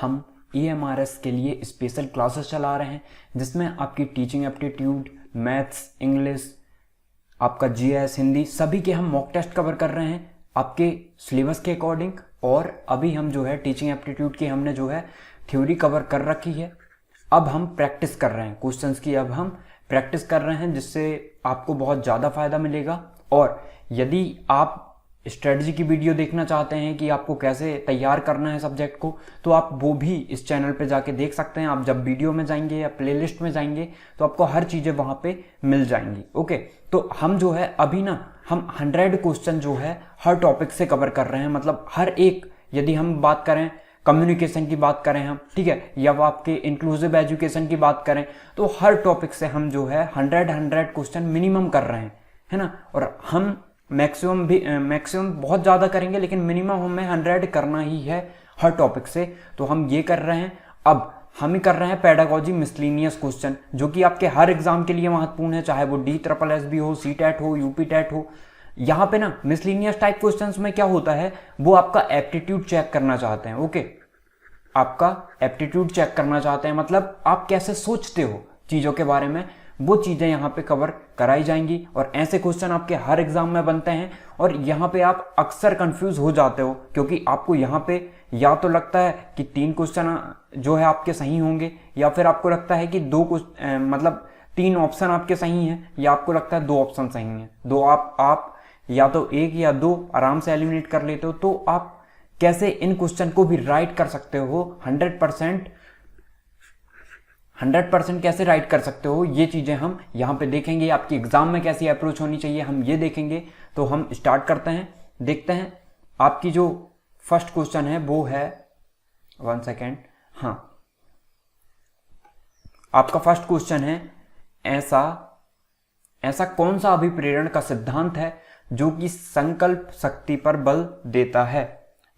हम EMRS के लिए स्पेशल क्लासेस चला रहे हैं, जिसमें आपकी टीचिंग एप्टीट्यूड, मैथ्स, इंग्लिश, आपका GS, हिंदी, सभी के हम मॉक टेस्ट कवर कर रहे हैं आपके सिलेबस के अकॉर्डिंग। और अभी हम जो है टीचिंग एप्टीट्यूड की हमने जो है थ्योरी कवर कर रखी है। अब हम प्रैक्टिस कर रहे हैं क्वेश्चंस की, अब हम प्रैक्टिस कर रहे हैं, जिससे आपको बहुत ज़्यादा फायदा मिलेगा। और यदि आप स्ट्रेटजी की वीडियो देखना चाहते हैं कि आपको कैसे तैयार करना है सब्जेक्ट को, तो आप वो भी इस चैनल पे जाके देख सकते हैं। आप जब वीडियो में जाएंगे या प्लेलिस्ट में जाएंगे तो आपको हर चीज़ें वहाँ पे मिल जाएंगी। ओके, तो हम जो है अभी ना हम 100 क्वेश्चन जो है हर टॉपिक से कवर कर रहे हैं। मतलब हर एक, यदि हम बात करें कम्युनिकेशन की बात करें हम, ठीक है, या वो आपके इंक्लूसिव एजुकेशन की बात करें, तो हर टॉपिक से हम जो है 100 क्वेश्चन मिनिमम कर रहे हैं, है ना। और हम मैक्सिमम बहुत ज़्यादा करेंगे, लेकिन मिनिमम हमें 100 करना ही है हर टॉपिक से। तो हम ये कर रहे हैं। अब हम ही कर रहे हैं पेडागोजी मिसलिनियस क्वेश्चन, जो कि आपके हर एग्जाम के लिए महत्वपूर्ण है, चाहे वो DSSS हो, CTET हो, UP TET हो। यहाँ पे ना मिसलिनियस टाइप क्वेश्चंस में क्या होता है, वो आपका एप्टीट्यूड चेक करना चाहते हैं। ओके, आपका एप्टीट्यूड चेक करना चाहते हैं, मतलब आप कैसे सोचते हो चीज़ों के बारे में, वो चीज़ें यहाँ पे कवर कराई जाएंगी। और ऐसे क्वेश्चन आपके हर एग्जाम में बनते हैं। और यहाँ पे आप अक्सर कंफ्यूज हो जाते हो, क्योंकि आपको यहाँ पे या तो लगता है कि 3 क्वेश्चन जो है आपके सही होंगे, या फिर आपको लगता है कि 3 ऑप्शन आपके सही हैं, या आपको लगता है 2 ऑप्शन सही हैं। आप या तो 1 या 2 आराम से एलिमिनेट कर लेते हो। तो आप कैसे इन क्वेश्चन को भी राइट कर सकते हो 100% कैसे राइट कर सकते हो, ये चीज़ें हम यहाँ पे देखेंगे। आपकी एग्जाम में कैसी अप्रोच होनी चाहिए, हम ये देखेंगे। तो हम स्टार्ट करते हैं, देखते हैं। आपकी जो फर्स्ट क्वेश्चन है वो है, 1 सेकेंड, हाँ, आपका फर्स्ट क्वेश्चन है, ऐसा कौन सा अभिप्रेरण का सिद्धांत है जो कि संकल्प शक्ति पर बल देता है।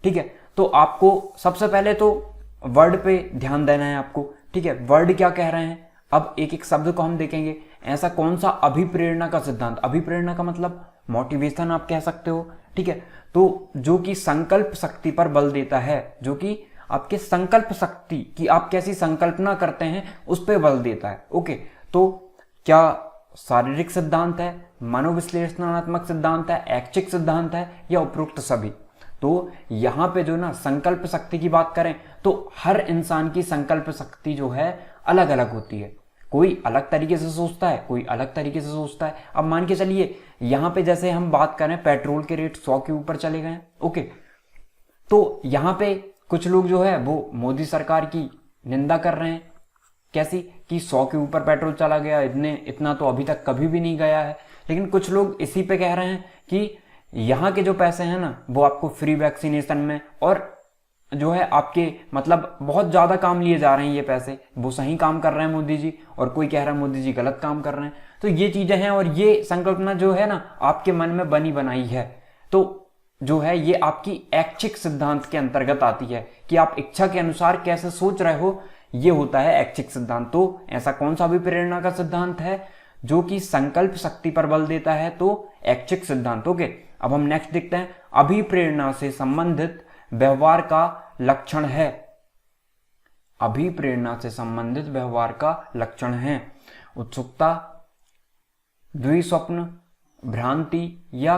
ठीक है, तो आपको सबसे पहले तो वर्ड पे ध्यान देना है आपको। ठीक है, वर्ड क्या कह रहे हैं, अब एक एक शब्द को हम देखेंगे। ऐसा कौन सा अभिप्रेरणा का सिद्धांत, अभिप्रेरणा का मतलब मोटिवेशन आप कह सकते हो। ठीक है, तो जो कि संकल्प शक्ति पर बल देता है, जो कि आपके संकल्प शक्ति की आप कैसी संकल्पना करते हैं उस पर बल देता है। ओके, तो क्या शारीरिक सिद्धांत है, मनोविश्लेषणात्मक सिद्धांत है, ऐच्छिक सिद्धांत है, या उपरोक्त सभी। तो यहाँ पे जो ना संकल्प शक्ति की बात करें तो हर इंसान की संकल्प शक्ति जो है अलग अलग होती है। कोई अलग तरीके से सोचता है, कोई अलग तरीके से सोचता है। अब मान के चलिए यहाँ पे जैसे हम बात करें, पेट्रोल के रेट 100 के ऊपर चले गए। ओके, तो यहाँ पे कुछ लोग जो है वो मोदी सरकार की निंदा कर रहे हैं, कैसी कि 100 के ऊपर पेट्रोल चला गया, इतना तो अभी तक कभी भी नहीं गया है। लेकिन कुछ लोग इसी पे कह रहे हैं कि यहाँ के जो पैसे हैं ना, वो आपको फ्री वैक्सीनेशन में और जो है आपके मतलब बहुत ज़्यादा काम लिए जा रहे हैं। ये पैसे वो सही काम कर रहे हैं मोदी जी, और कोई कह रहा है मोदी जी गलत काम कर रहे हैं। तो ये चीज़ें हैं, और ये संकल्पना जो है ना आपके मन में बनी बनाई है। तो जो है ये आपकी ऐच्छिक सिद्धांत के अंतर्गत आती है कि आप इच्छा के अनुसार कैसे सोच रहे हो, ये होता है ऐच्छिक सिद्धांत। तो ऐसा कौन सा अभिप्रेरणा का सिद्धांत है जो कि संकल्प शक्ति पर बल देता है, तो ऐच्छिक सिद्धांत। ओके, अब हम नेक्स्ट देखते हैं, अभिप्रेरणा से संबंधित व्यवहार का लक्षण है। अभिप्रेरणा से संबंधित व्यवहार का लक्षण है उत्सुकता, द्विस्वप्न, भ्रांति, या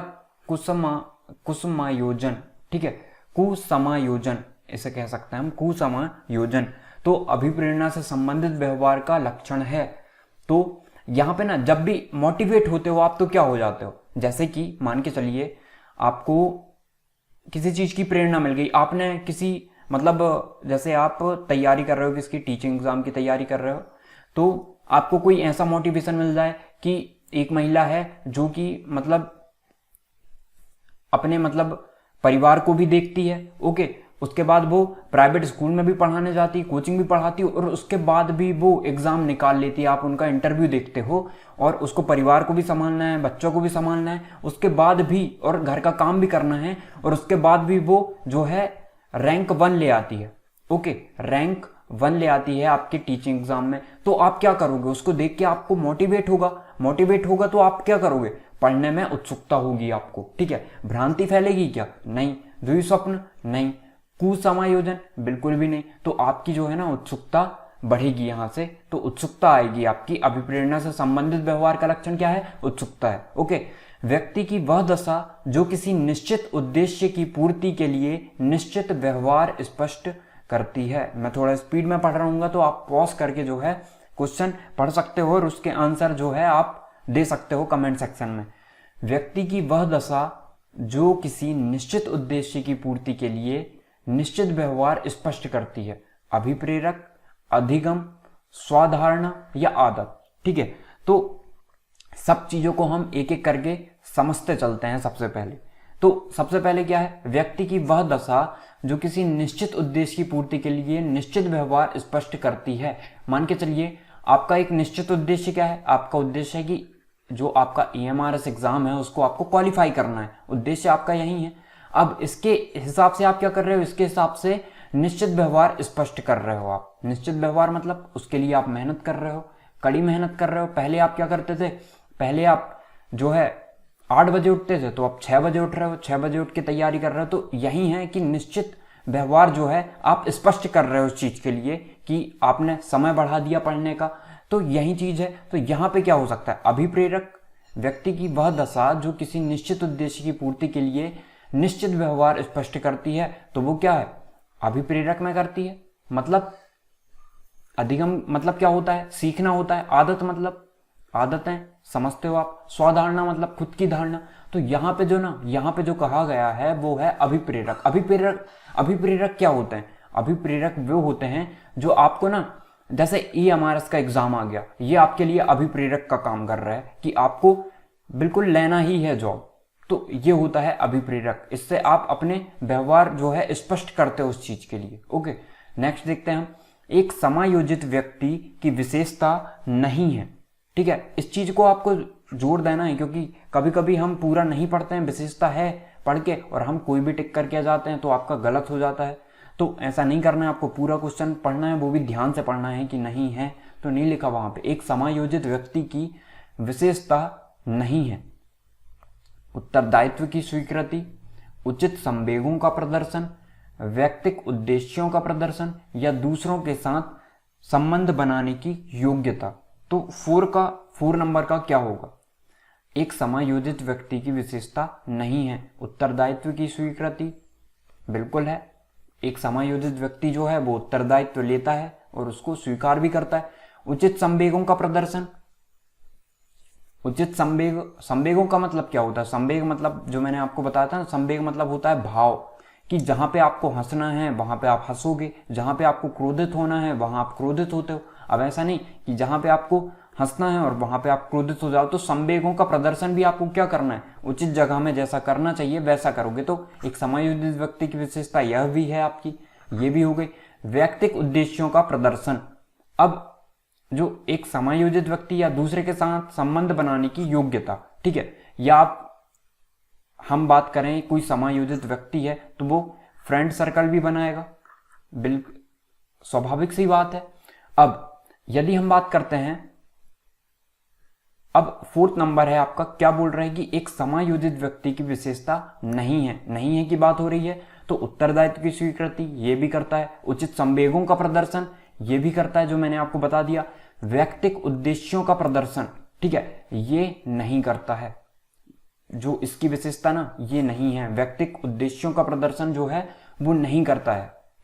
कुसमायोजन। ठीक है, कुसमायोजन इसे कह सकते हैं हम, कुसमायोजन। तो अभिप्रेरणा से संबंधित व्यवहार का लक्षण है। तो यहां पे ना जब भी मोटिवेट होते हो आप, तो क्या हो जाते हो, जैसे कि मान के चलिए आपको किसी चीज की प्रेरणा मिल गई, आपने किसी मतलब जैसे आप तैयारी कर रहे हो, किसकी टीचिंग एग्जाम की तैयारी कर रहे हो, तो आपको कोई ऐसा मोटिवेशन मिल जाए कि एक महिला है जो कि मतलब अपने मतलब परिवार को भी देखती है। ओके, उसके बाद वो प्राइवेट स्कूल में भी पढ़ाने जाती है, कोचिंग भी पढ़ाती है, और उसके बाद भी वो एग्जाम निकाल लेती है। आप उनका इंटरव्यू देखते हो, और उसको परिवार को भी संभालना है, बच्चों को भी संभालना है, उसके बाद भी और घर का काम भी करना है, और उसके बाद भी वो जो है रैंक 1 ले आती है। ओके, रैंक 1 ले आती है आपके टीचिंग एग्जाम में। तो आप क्या करोगे, उसको देख के आपको मोटिवेट होगा तो आप क्या करोगे, पढ़ने में उत्सुकता होगी आपको। ठीक है, भ्रांति फैलेगी क्या, नहीं। द्विस्वप्न, नहीं। कुसमायोजन बिल्कुल भी नहीं। तो आपकी जो है ना उत्सुकता बढ़ेगी यहां से, तो उत्सुकता आएगी आपकी। अभिप्रेरणा से संबंधित व्यवहार का लक्षण क्या है? उत्सुकता है। ओके। व्यक्ति की वह दशा जो किसी निश्चित उद्देश्य की पूर्ति के लिए निश्चित व्यवहार स्पष्ट करती है। मैं थोड़ा स्पीड में पढ़ रहा हूँ तो आप पॉज करके जो है क्वेश्चन पढ़ सकते हो और उसके आंसर जो है आप दे सकते हो कमेंट सेक्शन में। व्यक्ति की वह दशा जो किसी निश्चित उद्देश्य की पूर्ति के लिए निश्चित व्यवहार स्पष्ट करती है। अभिप्रेरक, अधिगम, स्वाधारणा या आदत। ठीक है, तो सब चीजों को हम एक एक करके समझते चलते हैं। सबसे पहले क्या है? व्यक्ति की वह दशा जो किसी निश्चित उद्देश्य की पूर्ति के लिए निश्चित व्यवहार स्पष्ट करती है। मान के चलिए आपका एक निश्चित उद्देश्य क्या है? आपका उद्देश्य है कि जो आपका EMRS एग्जाम है उसको आपको क्वालिफाई करना है। उद्देश्य आपका यही है। अब इसके हिसाब से आप क्या कर रहे हो? इसके हिसाब से निश्चित व्यवहार स्पष्ट कर रहे हो आप। निश्चित व्यवहार मतलब उसके लिए आप मेहनत कर रहे हो, कड़ी मेहनत कर रहे हो। पहले आप क्या करते थे? पहले आप जो है 8 बजे उठते थे, तो आप 6 बजे उठ रहे हो, 6 बजे उठ के तैयारी कर रहे हो। तो यही है कि निश्चित व्यवहार जो है आप स्पष्ट कर रहे हो उस चीज के लिए कि आपने समय बढ़ा दिया पढ़ने का। तो यही चीज है। तो यहां पे क्या हो सकता है? अभिप्रेरक, व्यक्ति की वह दशा जो किसी निश्चित उद्देश्य की पूर्ति के लिए निश्चित व्यवहार स्पष्ट करती है। तो वो क्या है? अभिप्रेरक में करती है। मतलब अधिगम मतलब क्या होता है? सीखना होता है। आदत मतलब आदतें, समझते हो आप। स्वाधारणा मतलब खुद की धारणा। तो यहाँ पे जो कहा गया है वो है अभिप्रेरक। अभिप्रेरक क्या होते हैं? अभिप्रेरक वो होते हैं जो आपको ना, जैसे EMRS का एग्जाम आ गया, ये आपके लिए अभिप्रेरक का काम कर रहा है कि आपको बिल्कुल लेना ही है जॉब। तो ये होता है अभिप्रेरक। इससे आप अपने व्यवहार जो है स्पष्ट करते हो उस चीज के लिए। ओके, नेक्स्ट देखते हैं हम। एक समायोजित व्यक्ति की विशेषता नहीं है। ठीक है, इस चीज को आपको जोर देना है क्योंकि कभी कभी हम पूरा नहीं पढ़ते हैं, विशेषता है पढ़ के और हम कोई भी टिक करके आ जाते हैं तो आपका गलत हो जाता है। तो ऐसा नहीं करना है, आपको पूरा क्वेश्चन पढ़ना है, वो भी ध्यान से पढ़ना है कि नहीं है तो नहीं लिखा वहां पे। एक समायोजित व्यक्ति की विशेषता नहीं है। उत्तरदायित्व की स्वीकृति, उचित संवेगों का प्रदर्शन, व्यक्तिगत उद्देश्यों का प्रदर्शन या दूसरों के साथ संबंध बनाने की योग्यता। तो 4 नंबर का क्या होगा? एक समायोजित व्यक्ति की विशेषता नहीं है। उत्तरदायित्व की स्वीकृति बिल्कुल है। एक समायोजित व्यक्ति जो है वो उत्तरदायित्व लेता है और उसको स्वीकार भी करता है। उचित संवेगों का प्रदर्शन, उचित संवेगों का मतलब क्या होता है? संवेग मतलब जो मैंने आपको बताया था ना, संवेग मतलब होता है भाव, कि जहां पे आपको हंसना है वहां पे आप हंसोगे, जहां पे आपको क्रोधित होना है वहां आप क्रोधित होते हो। अब ऐसा नहीं कि जहां पे आपको हंसना है और वहां पे आप क्रोधित हो जाओ। तो संवेगों का प्रदर्शन भी आपको क्या करना है? उचित जगह में जैसा करना चाहिए वैसा करोगे। तो एक समायोजित व्यक्ति की विशेषता यह भी है आपकी, ये भी हो गई। व्यक्तिगत उद्देश्यों का प्रदर्शन, अब जो एक समायोजित व्यक्ति या दूसरे के साथ संबंध बनाने की योग्यता, ठीक है, या आप हम बात करें कोई समायोजित व्यक्ति है तो वो फ्रेंड सर्कल भी बनाएगा, बिल्कुल स्वाभाविक सी बात है। अब यदि हम बात करते हैं, अब 4 नंबर है आपका, क्या बोल रहा है कि एक समायोजित व्यक्ति की विशेषता नहीं है की बात हो रही है। तो उत्तरदायित्व की स्वीकृति ये भी करता है, उचित संवेगों का प्रदर्शन ये भी करता है जो मैंने आपको बता दिया, व्यक्तिगत उद्देश्यों का प्रदर्शन, ठीक है, ये नहीं करता है। जो इसकी विशेषता ना ये नहीं है, व्यक्तिगत उद्देश्यों का प्रदर्शन जो है वो नहीं करता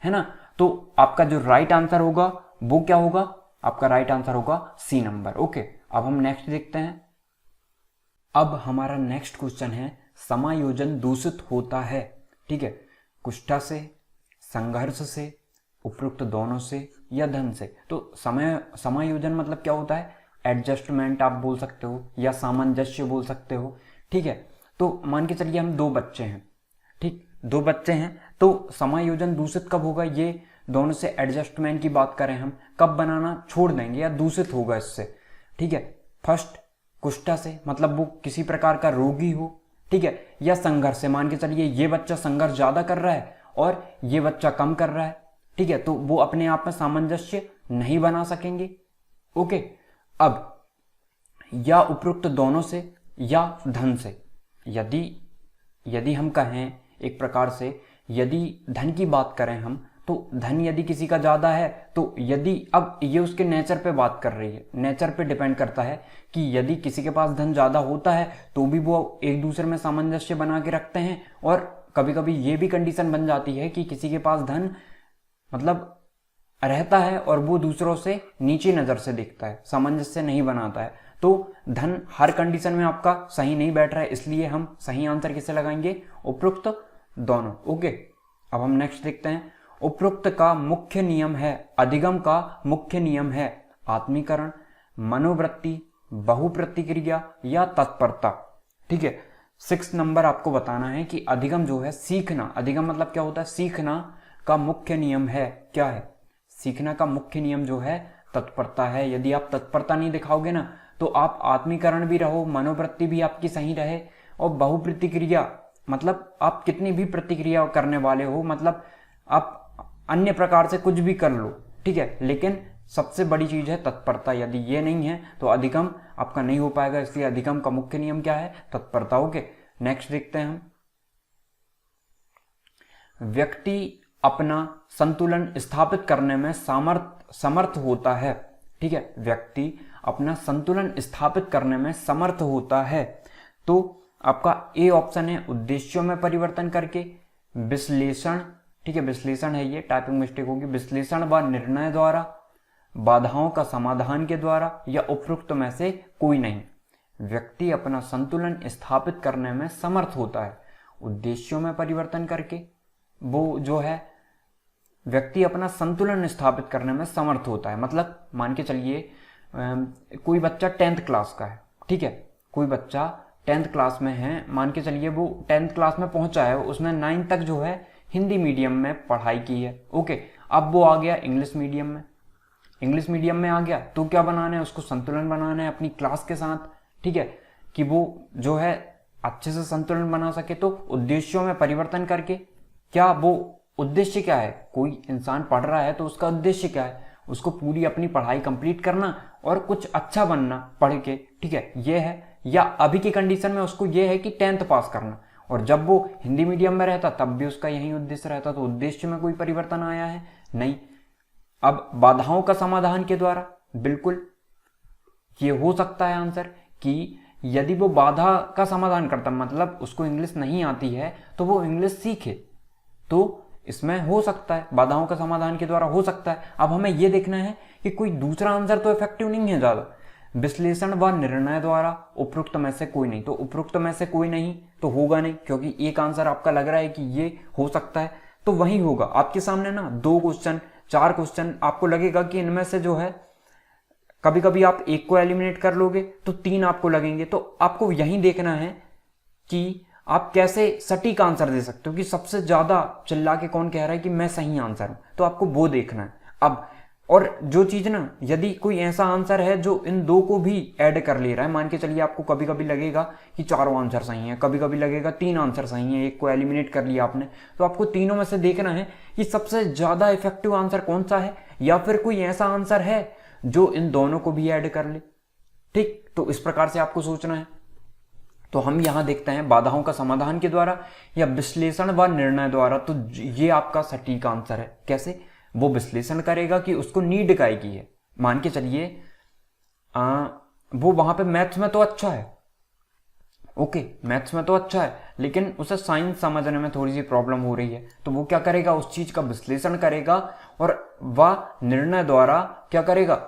है ना। तो आपका जो राइट आंसर होगा वो क्या होगा? आपका राइट आंसर होगा C नंबर। ओके, अब हम नेक्स्ट देखते हैं। अब हमारा नेक्स्ट क्वेश्चन है, समायोजन दूषित होता है, ठीक है, कुष्ठा से, संघर्ष से, उपरोक्त दोनों से या धन से। तो समायोजन मतलब क्या होता है? एडजस्टमेंट आप बोल सकते हो या सामंजस्य बोल सकते हो, ठीक है। तो मान के चलिए हम 2 बच्चे हैं, ठीक, 2 बच्चे हैं, तो समायोजन दूषित कब होगा? ये दोनों से एडजस्टमेंट की बात करें हम, कब बनाना छोड़ देंगे या दूषित होगा इससे, ठीक है। फर्स्ट कुष्ठा से, मतलब वो किसी प्रकार का रोगी हो, ठीक है, या संघर्ष से, मान के चलिए ये बच्चा संघर्ष ज्यादा कर रहा है और ये बच्चा कम कर रहा है, ठीक है, तो वो अपने आप में सामंजस्य नहीं बना सकेंगे। ओके, अब या उपरोक्त दोनों से या धन से, यदि हम कहें एक प्रकार से यदि धन की बात करें हम, तो धन यदि किसी का ज़्यादा है, तो यदि अब ये उसके नेचर पे बात कर रही है, नेचर पे डिपेंड करता है कि यदि किसी के पास धन ज़्यादा होता है तो भी वो एक दूसरे में सामंजस्य बना के रखते हैं, और कभी कभी ये भी कंडीशन बन जाती है कि किसी के पास धन मतलब रहता है और वो दूसरों से नीची नज़र से देखता है, सामंजस्य नहीं बनाता है। तो धन हर कंडीशन में आपका सही नहीं बैठ रहा है, इसलिए हम सही आंसर किसे लगाएंगे? उपरोक्त दोनों। ओके, अब हम नेक्स्ट देखते हैं। उपरोक्त का मुख्य नियम है, अधिगम का मुख्य नियम है आत्मीकरण, मनोवृत्ति, बहुप्रतिक्रिया या तत्परता। ठीक है, 6 नंबर आपको बताना है कि अधिगम जो है सीखना, अधिगम मतलब क्या होता है? सीखना का मुख्य नियम है, क्या है? सीखना का मुख्य नियम जो है तत्परता है। यदि आप तत्परता नहीं दिखाओगे ना, तो आप आत्मीकरण भी रहो, मनोवृत्ति भी आपकी सही रहे, और बहुप्रतिक्रिया मतलब आप कितनी भी प्रतिक्रिया करने वाले हो, मतलब आप अन्य प्रकार से कुछ भी कर लो, ठीक है, लेकिन सबसे बड़ी चीज है तत्परता। यदि ये नहीं है तो अधिगम आपका नहीं हो पाएगा, इसलिए अधिगम का मुख्य नियम क्या है? तत्परता। ओके, नेक्स्ट देखते हैं हम। व्यक्ति अपना संतुलन स्थापित करने में समर्थ होता है। ठीक है, व्यक्ति अपना संतुलन स्थापित करने में समर्थ होता है। तो आपका ए ऑप्शन है, उद्देश्यों में परिवर्तन करके, विश्लेषण, ठीक है, विश्लेषण है, ये टाइपिंग मिस्टेक होगी, विश्लेषण व निर्णय द्वारा, बाधाओं का समाधान के द्वारा, या उपरोक्त में से कोई नहीं। व्यक्ति अपना संतुलन स्थापित करने में समर्थ होता है उद्देश्यों में परिवर्तन करके, वो जो है व्यक्ति अपना संतुलन स्थापित करने में समर्थ होता है। मतलब मान के चलिए कोई बच्चा 10th क्लास का है, ठीक है, कोई बच्चा 10th क्लास में है, मान के चलिए वो 10th क्लास में पहुंचा है, उसने 9th तक जो है हिंदी मीडियम में पढ़ाई की है। ओके, अब वो आ गया इंग्लिश मीडियम में, इंग्लिश मीडियम में आ गया तो क्या बनाना है? उसको संतुलन बनाना है अपनी क्लास के साथ, ठीक है, कि वो जो है अच्छे से संतुलन बना सके। तो उद्देश्यों में परिवर्तन करके, क्या वो उद्देश्य क्या है? कोई इंसान पढ़ रहा है तो उसका उद्देश्य क्या है? उसको पूरी अपनी पढ़ाई कंप्लीट करना और कुछ अच्छा बनना पढ़ के, ठीक है, ये है। या अभी की कंडीशन में उसको ये है कि 10th पास करना, और जब वो हिंदी मीडियम में रहता तब भी उसका यही उद्देश्य रहता। तो उद्देश्य में कोई परिवर्तन आया है? नहीं। अब बाधाओं का समाधान के द्वारा, बिल्कुल ये हो सकता है आंसर कि यदि वो बाधा का समाधान करता, मतलब उसको इंग्लिश नहीं आती है तो वो इंग्लिश सीखे, तो इसमें हो सकता है बाधाओं का समाधान के द्वारा हो सकता है। अब हमें यह देखना है कि कोई दूसरा आंसर तो इफेक्टिव नहीं है ज्यादा। विश्लेषण व निर्णय द्वारा, उपरोक्त में से कोई नहीं, तो उपरोक्त में से कोई नहीं तो होगा नहीं, क्योंकि एक आंसर आपका लग रहा है कि ये हो सकता है तो वही होगा। आपके सामने ना 2 क्वेश्चन 4 क्वेश्चन, आपको लगेगा कि इनमें से जो है कभी कभी आप एक को एलिमिनेट कर लोगे तो 3 आपको लगेंगे। तो आपको यही देखना है कि आप कैसे सटीक आंसर दे सकते हो, कि सबसे ज्यादा चिल्ला के कौन कह रहा है कि मैं सही आंसर हूं, तो आपको वो देखना है। अब और जो चीज ना, यदि कोई ऐसा आंसर है जो इन 2 को भी ऐड कर ले रहा है, मान के चलिए आपको कभी कभी लगेगा कि 4 आंसर सही है, कभी कभी लगेगा 3 आंसर सही है, एक को एलिमिनेट कर लिया आपने, तो आपको तीनों में से देखना है कि सबसे ज्यादा इफेक्टिव आंसर कौन सा है, या फिर कोई ऐसा आंसर है जो इन दोनों को भी ऐड कर ले। ठीक, तो इस प्रकार से आपको सोचना है। तो हम यहां देखते हैं बाधाओं का समाधान के द्वारा या विश्लेषण व निर्णय द्वारा, तो ये आपका सटीक आंसर है। कैसे? वो विश्लेषण करेगा कि उसको नीड काय की है। मान के चलिए वो वहां पे मैथ्स में तो अच्छा है, ओके, मैथ्स में तो अच्छा है, लेकिन उसे साइंस समझने में थोड़ी सी प्रॉब्लम हो रही है, तो वो क्या करेगा? उस चीज का विश्लेषण करेगा और वह निर्णय द्वारा क्या करेगा?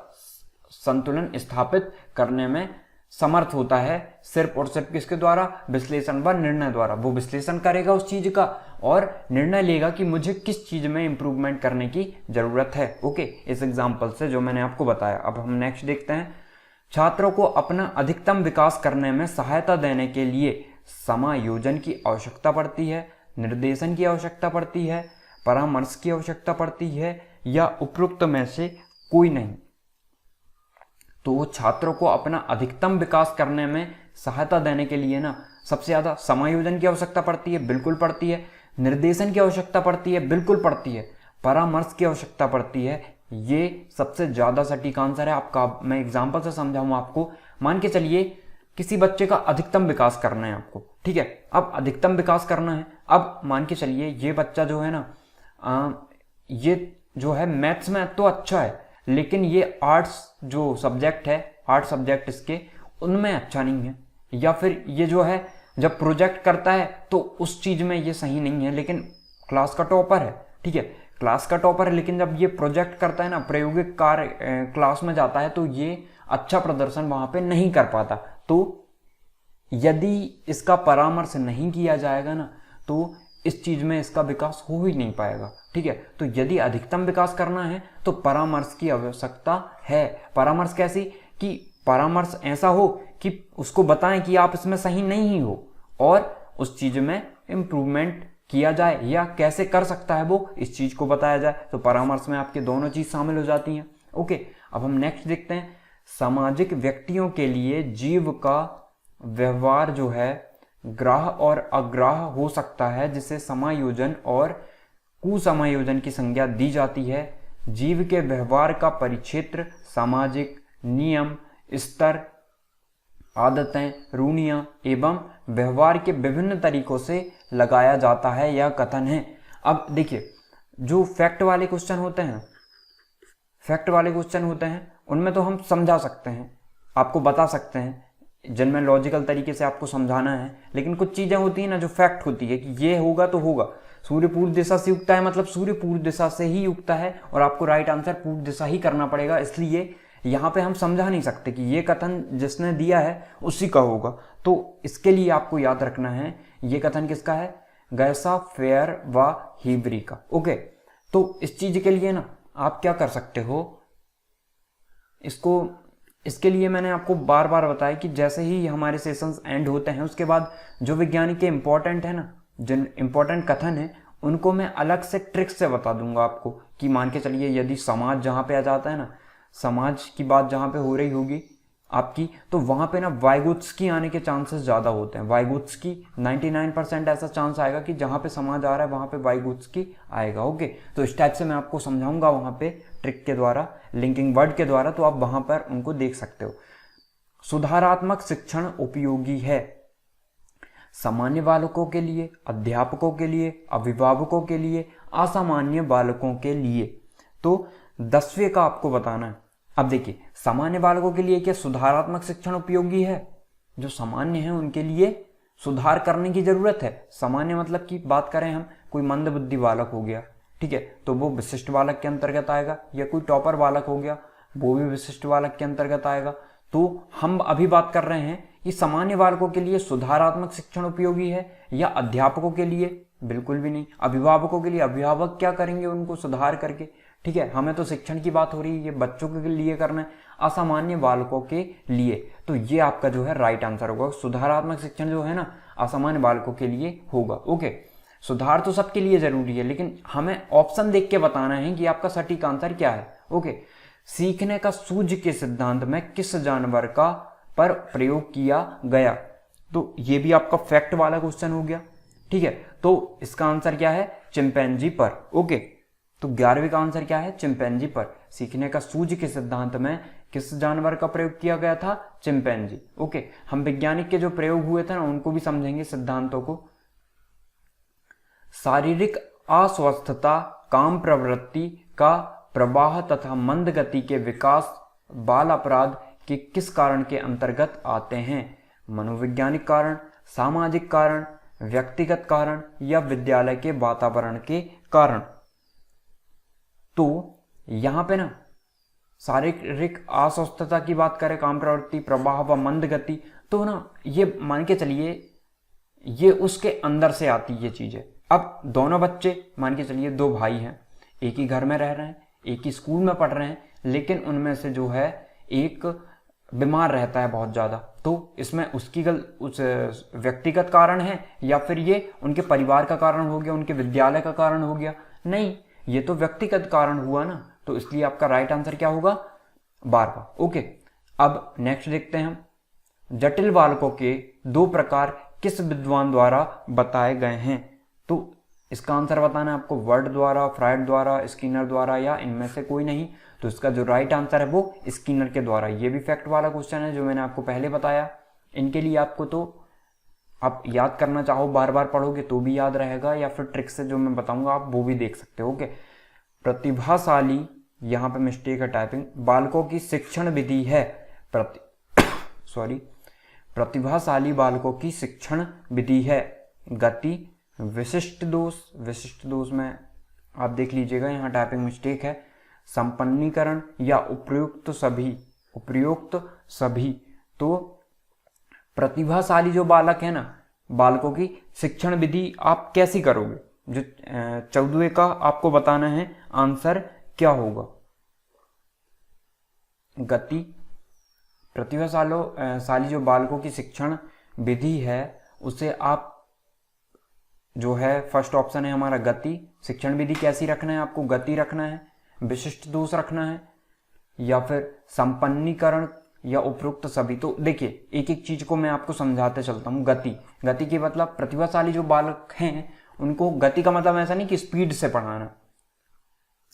संतुलन स्थापित करने में समर्थ होता है, सिर्फ और सिर्फ किसके द्वारा? विश्लेषण व निर्णय द्वारा। वो विश्लेषण करेगा उस चीज का और निर्णय लेगा कि मुझे किस चीज में इंप्रूवमेंट करने की जरूरत है। ओके, इस एग्जांपल से जो मैंने आपको बताया। अब हम नेक्स्ट देखते हैं। छात्रों को अपना अधिकतम विकास करने में सहायता देने के लिए समायोजन की आवश्यकता पड़ती है, निर्देशन की आवश्यकता पड़ती है, परामर्श की आवश्यकता पड़ती है, या उपरोक्त में से कोई नहीं। तो छात्रों को अपना अधिकतम विकास करने में सहायता देने के लिए ना सबसे ज्यादा समायोजन की आवश्यकता पड़ती है, बिल्कुल पड़ती है। निर्देशन की आवश्यकता पड़ती है, बिल्कुल पड़ती है। परामर्श की आवश्यकता पड़ती है, ये सबसे ज्यादा सटीक आंसर है आपका। मैं एग्जांपल से समझाऊं आपको। मान के चलिए किसी बच्चे का अधिकतम विकास करना है आपको, ठीक है। अब अधिकतम विकास करना है, अब मान के चलिए ये बच्चा जो है ना ये जो है मैथ्स में तो अच्छा है, लेकिन ये आर्ट्स जो सब्जेक्ट है, आर्ट सब्जेक्ट इसके उनमें अच्छा नहीं है, या फिर ये जो है जब प्रोजेक्ट करता है तो उस चीज में ये सही नहीं है, लेकिन क्लास का टॉपर है, ठीक है, क्लास का टॉपर है, लेकिन जब ये प्रोजेक्ट करता है ना, प्रायोगिक कार्य क्लास में जाता है, तो ये अच्छा प्रदर्शन वहां पे नहीं कर पाता। तो यदि इसका परामर्श नहीं किया जाएगा ना, तो इस चीज में इसका विकास हो ही नहीं पाएगा, ठीक है। तो यदि अधिकतम विकास करना है तो परामर्श की आवश्यकता है। परामर्श कैसी, कि परामर्श ऐसा हो कि उसको बताएं कि आप इसमें सही नहीं हो और उस चीज में इंप्रूवमेंट किया जाए, या कैसे कर सकता है वो, इस चीज को बताया जाए। तो परामर्श में आपके दोनों चीज शामिल हो जाती हैं। ओके, अब हम नेक्स्ट देखते हैं। सामाजिक व्यक्तियों के लिए जीव का व्यवहार जो है ग्राह्य और अग्राह्य हो सकता है, जिसे समायोजन और कुसमायोजन की संज्ञा दी जाती है। जीव के व्यवहार का परिक्षेत्र सामाजिक नियम, स्तर, आदतें, रूढ़ियां एवं व्यवहार के विभिन्न तरीकों से लगाया जाता है, यह कथन है। अब देखिए, जो फैक्ट वाले क्वेश्चन होते हैं, उनमें तो हम समझा सकते हैं, आपको बता सकते हैं, जिनमें लॉजिकल तरीके से आपको समझाना है। लेकिन कुछ चीजें होती हैं ना जो फैक्ट होती है कि ये होगा तो होगा। सूर्य पूर्व दिशा से उगता है, मतलब सूर्य पूर्व दिशा से ही उगता है, और आपको राइट आंसर पूर्व दिशा ही करना पड़ेगा। इसलिए यहाँ पे हम समझा नहीं सकते कि ये कथन जिसने दिया है उसी का होगा। तो इसके लिए आपको याद रखना है ये कथन किसका है, गैसा, फेयर व हीब्री का। ओके, तो इस चीज के लिए ना आप क्या कर सकते हो, इसके लिए मैंने आपको बार बार बताया कि जैसे ही हमारे सेशंस एंड होते हैं, उसके बाद जो वैज्ञानिक के इंपॉर्टेंट है ना, जिन इंपॉर्टेंट कथन है, उनको मैं अलग से ट्रिक्स से बता दूंगा आपको। कि मान के चलिए यदि समाज जहां पे आ जाता है ना, समाज की बात जहां पे हो रही होगी आपकी, तो वहां पे ना वाइगोत्स्की आने के चांसेस ज्यादा होते हैं। वाइगोत्स्की 99% ऐसा चांस आएगा कि जहां पे समाज आ रहा है वहां पे वाइगोत्स्की आएगा। ओके, तो इस टाइप से मैं आपको समझाऊंगा वहां पे ट्रिक के द्वारा, लिंकिंग वर्ड के द्वारा, तो आप वहां पर उनको देख सकते हो। सुधारात्मक शिक्षण उपयोगी है सामान्य बालकों के लिए, अध्यापकों के लिए, अभिभावकों के लिए, असामान्य बालकों के लिए। तो 10वें का आपको बताना है। अब देखिए, सामान्य बालकों के लिए क्या सुधारात्मक शिक्षण उपयोगी है? जो सामान्य है उनके लिए सुधार करने की जरूरत है। सामान्य मतलब की बात करें हम, कोई मंद बुद्धि बालक हो गया, ठीक है, तो वो विशिष्ट बालक के अंतर्गत आएगा, या कोई टॉपर बालक हो गया वो भी विशिष्ट बालक के अंतर्गत आएगा। तो हम अभी बात कर रहे हैं कि सामान्य बालकों के लिए सुधारात्मक शिक्षण उपयोगी है, या अध्यापकों के लिए बिल्कुल भी नहीं। अभिभावकों के लिए, अभिभावक क्या करेंगे उनको सुधार करके, ठीक है, हमें तो शिक्षण की बात हो रही है, ये बच्चों के लिए करना है, असामान्य बालकों के लिए। तो ये आपका जो है राइट आंसर होगा। सुधारात्मक शिक्षण जो है ना असामान्य बालकों के लिए होगा। ओके, सुधार तो सबके लिए जरूरी है, लेकिन हमें ऑप्शन देख के बताना है कि आपका सटीक आंसर क्या है। ओके, सीखने का सूझ के सिद्धांत में किस जानवर का पर प्रयोग किया गया? तो ये भी आपका फैक्ट वाला क्वेश्चन हो गया, ठीक है। तो इसका आंसर क्या है, चिंपैंजी पर। ओके, तो 11वें का आंसर क्या है, चिंपैंजी पर। सीखने का सूझ के सिद्धांत में किस जानवर का प्रयोग किया गया था, चिंपैंजी। ओके, हम वैज्ञानिक के जो प्रयोग हुए थे ना उनको भी समझेंगे, सिद्धांतों को। शारीरिक अस्वस्थता, काम प्रवृत्ति का प्रवाह तथा मंद गति के विकास बाल अपराध के किस कारण के अंतर्गत आते हैं? मनोवैज्ञानिक कारण, सामाजिक कारण, व्यक्तिगत कारण, या विद्यालय के वातावरण के कारण? तो यहां पे ना शारीरिक अस्वस्थता की बात करें, काम प्रवृत्ति, प्रवाह व मंद गति, तो ना ये मान के चलिए ये उसके अंदर से आती ये चीजें। अब दोनों बच्चे मान के चलिए 2 भाई हैं, एक ही घर में रह रहे हैं, एक ही स्कूल में पढ़ रहे हैं, लेकिन उनमें से जो है एक बीमार रहता है बहुत ज्यादा। तो इसमें उसकी उस व्यक्तिगत कारण है, या फिर ये उनके परिवार का कारण हो गया, उनके विद्यालय का कारण हो गया? नहीं, ये तो व्यक्तिगत कारण हुआ ना, तो इसलिए आपका राइट आंसर क्या होगा, 12वां। ओके, अब नेक्स्ट देखते हैं हम। जटिल बालकों के 2 प्रकार किस विद्वान द्वारा बताए गए हैं? तो इसका आंसर बताना है आपको, वर्ड द्वारा, फ्रायड द्वारा, स्किनर द्वारा, या इनमें से कोई नहीं। तो इसका जो राइट आंसर है वो स्किनर के द्वारा। ये भी फैक्ट वाला क्वेश्चन है जो मैंने आपको पहले बताया। इनके लिए आपको तो आप याद करना चाहो बार बार पढ़ोगे तो भी याद रहेगा, या फिर ट्रिक से जो मैं बताऊंगा आप वो भी देख सकते हो। ओके, प्रतिभाशाली, यहाँ पे मिस्टेक है टाइपिंग, बालकों की शिक्षण विधि है प्रतिभाशाली बालकों की शिक्षण विधि है गति, विशिष्ट दोष में आप देख लीजिएगा यहाँ टाइपिंग मिस्टेक है, संपन्नीकरण या उपयुक्त सभी। तो प्रतिभाशाली जो बालक है ना, बालकों की शिक्षण विधि आप कैसी करोगे, जो 14 का आपको बताना है आंसर क्या होगा। गति, प्रतिभाशाली जो बालकों की शिक्षण विधि है उसे आप जो है फर्स्ट ऑप्शन है हमारा गति, शिक्षण विधि कैसी रखना है आपको, गति रखना है, विशिष्ट दोष रखना है, या फिर संपन्नीकरण या उपयुक्त सभी। तो देखिए एक एक चीज को मैं आपको समझाते चलता हूँ। गति के मतलब प्रतिभाशाली जो बालक हैं उनको गति का मतलब ऐसा नहीं कि स्पीड से पढ़ाना,